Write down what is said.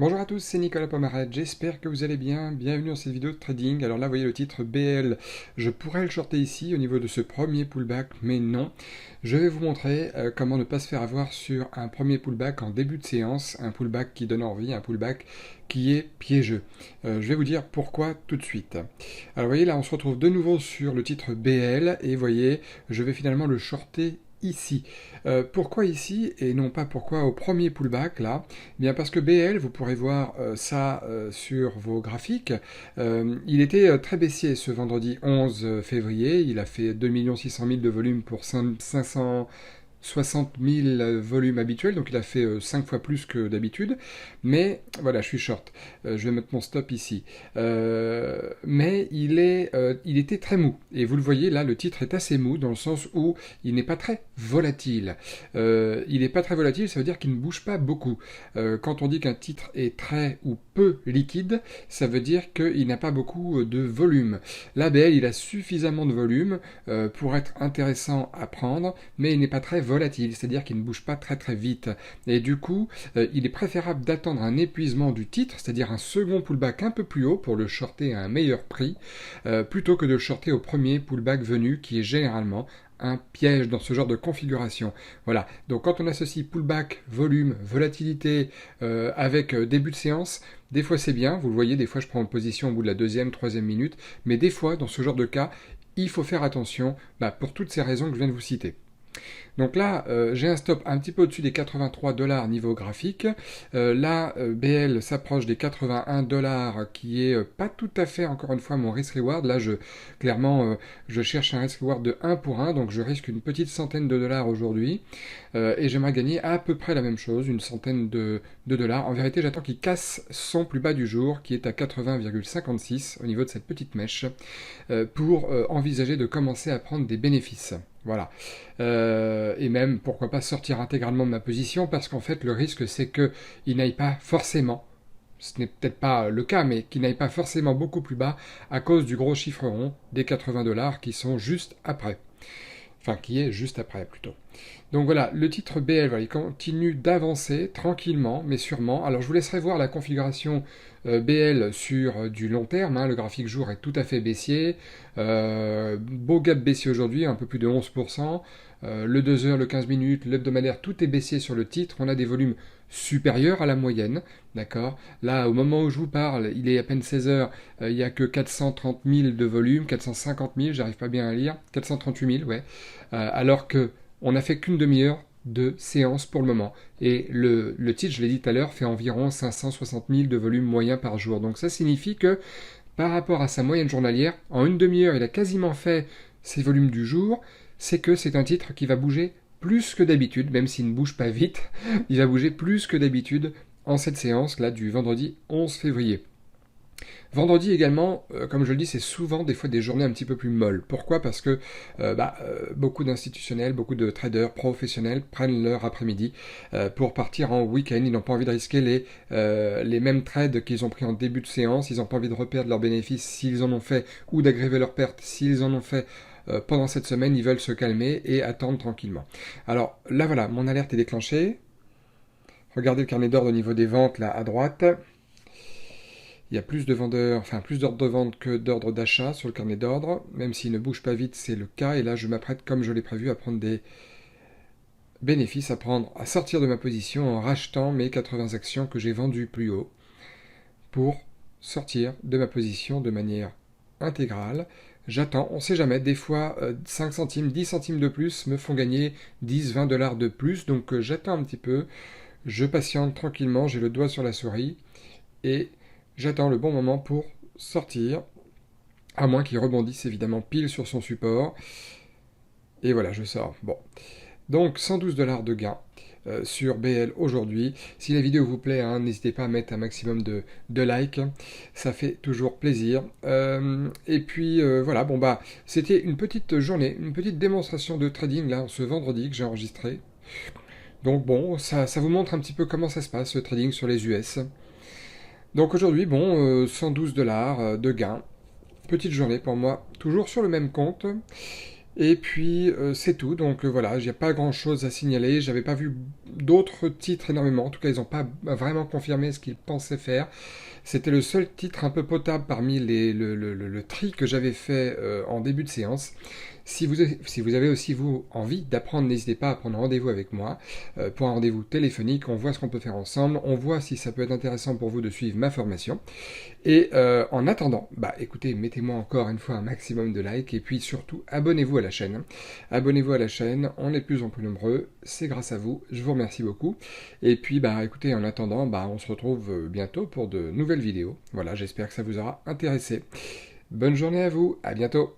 Bonjour à tous, c'est Nicolas Pomaret, j'espère que vous allez bien, bienvenue dans cette vidéo de trading. Alors là, vous voyez le titre BL, je pourrais le shorter ici au niveau de ce premier pullback, mais non. Je vais vous montrer comment ne pas se faire avoir sur un premier pullback en début de séance, un pullback qui donne envie, un pullback qui est piégeux. Je vais vous dire pourquoi tout de suite. Alors vous voyez là, on se retrouve de nouveau sur le titre BL, et vous voyez, je vais finalement le shorter ici. Pourquoi ici et non pas pourquoi au premier pullback là? Bien parce que BL, vous pourrez voir ça sur vos graphiques, il était très baissier ce vendredi 11 février, il a fait 2 600 000 de volume pour 560 000 volumes habituels, donc il a fait 5 fois plus que d'habitude, mais voilà, je suis short, je vais mettre mon stop ici. Mais il était très mou, et vous le voyez là, le titre est assez mou, dans le sens où il n'est pas très volatile. Il n'est pas très volatile, ça veut dire qu'il ne bouge pas beaucoup. Quand on dit qu'un titre est très ou peu liquide, ça veut dire qu'il n'a pas beaucoup de volume. L'ABL, il a suffisamment de volume pour être intéressant à prendre, mais il n'est pas très volatile, c'est-à-dire qu'il ne bouge pas très très vite. Et du coup, il est préférable d'attendre un épuisement du titre, c'est-à-dire un second pullback un peu plus haut pour le shorter à un meilleur prix, plutôt que de le shorter au premier pullback venu, qui est généralement un piège dans ce genre de configuration. Voilà, donc quand on associe pullback, volume, volatilité avec début de séance, des fois c'est bien, vous le voyez, des fois je prends une position au bout de la deuxième, troisième minute, mais des fois, dans ce genre de cas, il faut faire attention pour toutes ces raisons que je viens de vous citer. Donc là, j'ai un stop un petit peu au-dessus des 83 $ niveau graphique. Là, BL s'approche des 81 $, qui est pas tout à fait, encore une fois, mon risk-reward. Là, clairement, je cherche un risk-reward de 1 pour 1, donc je risque une petite centaine de dollars aujourd'hui. Et j'aimerais gagner à peu près la même chose, une centaine de dollars. En vérité, j'attends qu'il casse son plus bas du jour, qui est à 80,56 au niveau de cette petite mèche, pour envisager de commencer à prendre des bénéfices. Voilà. Et même, pourquoi pas sortir intégralement de ma position, parce qu'en fait, le risque, c'est qu'il n'aille pas forcément, ce n'est peut-être pas le cas, mais qu'il n'aille pas forcément beaucoup plus bas à cause du gros chiffre rond des 80 $ qui sont juste après. Enfin, qui est juste après, plutôt. Donc voilà, le titre BL, voilà, il continue d'avancer tranquillement, mais sûrement. Alors je vous laisserai voir la configuration BL sur du long terme, hein. Le graphique jour est tout à fait baissier. Beau gap baissier aujourd'hui, un peu plus de 11%. Le 2 heures, le 15 minutes, l'hebdomadaire, tout est baissier sur le titre. On a des volumes supérieurs à la moyenne, d'accord. Là, au moment où je vous parle, il est à peine 16 heures, il n'y a que 430 000 de volume, 450 000, j'arrive pas bien à lire, 438 000, ouais. Alors que on n'a fait qu'une demi-heure de séance pour le moment. Et le titre, je l'ai dit tout à l'heure, fait environ 560 000 de volume moyen par jour. Donc ça signifie que par rapport à sa moyenne journalière, en une demi-heure, il a quasiment fait ses volumes du jour. C'est que c'est un titre qui va bouger plus que d'habitude, même s'il ne bouge pas vite, il va bouger plus que d'habitude en cette séance là du vendredi 11 février. Vendredi également, comme je le dis, c'est souvent des fois des journées un petit peu plus molles. Pourquoi? Parce que beaucoup d'institutionnels, beaucoup de traders professionnels prennent leur après-midi pour partir en week-end. Ils n'ont pas envie de risquer les mêmes trades qu'ils ont pris en début de séance. Ils n'ont pas envie de reperdre leurs bénéfices s'ils en ont fait, ou d'aggraver leurs pertes s'ils en ont fait. Pendant cette semaine, ils veulent se calmer et attendre tranquillement. Alors là voilà, mon alerte est déclenchée. Regardez le carnet d'ordre au niveau des ventes là à droite. Il y a plus de vendeurs, enfin plus d'ordres de vente que d'ordres d'achat sur le carnet d'ordre. Même s'il ne bouge pas vite, c'est le cas. Et là, je m'apprête, comme je l'ai prévu, à prendre des bénéfices, à sortir de ma position en rachetant mes 80 actions que j'ai vendues plus haut pour sortir de ma position de manière intégrale. J'attends, on ne sait jamais, des fois 5 centimes, 10 centimes de plus me font gagner 10, 20 $ de plus. Donc j'attends un petit peu, je patiente tranquillement, j'ai le doigt sur la souris et j'attends le bon moment pour sortir, à moins qu'il rebondisse évidemment pile sur son support. Et voilà, je sors. Bon. Donc 112 $ de gain sur BL aujourd'hui. Si la vidéo vous plaît, hein, n'hésitez pas à mettre un maximum de likes. Ça fait toujours plaisir. Et puis voilà, bon bah c'était une petite journée, une petite démonstration de trading là ce vendredi que j'ai enregistré. Donc bon, ça vous montre un petit peu comment ça se passe, le trading sur les US. Donc aujourd'hui, bon, 112 $ de gain. Petite journée pour moi, toujours sur le même compte. Et puis c'est tout, donc voilà, il n'y a pas grand-chose à signaler, j'avais pas vu d'autres titres énormément, en tout cas ils n'ont pas vraiment confirmé ce qu'ils pensaient faire. C'était le seul titre un peu potable parmi le tri que j'avais fait en début de séance. Si vous avez aussi, vous, envie d'apprendre, n'hésitez pas à prendre rendez-vous avec moi pour un rendez-vous téléphonique. On voit ce qu'on peut faire ensemble, on voit si ça peut être intéressant pour vous de suivre ma formation. Et en attendant, bah écoutez, mettez-moi encore une fois un maximum de likes et puis surtout abonnez-vous à la chaîne. Abonnez-vous à la chaîne, on est de plus en plus nombreux, c'est grâce à vous, je vous remercie beaucoup. Et puis bah écoutez, en attendant, bah on se retrouve bientôt pour de nouvelles vidéos. Voilà, j'espère que ça vous aura intéressé. Bonne journée à vous, à bientôt.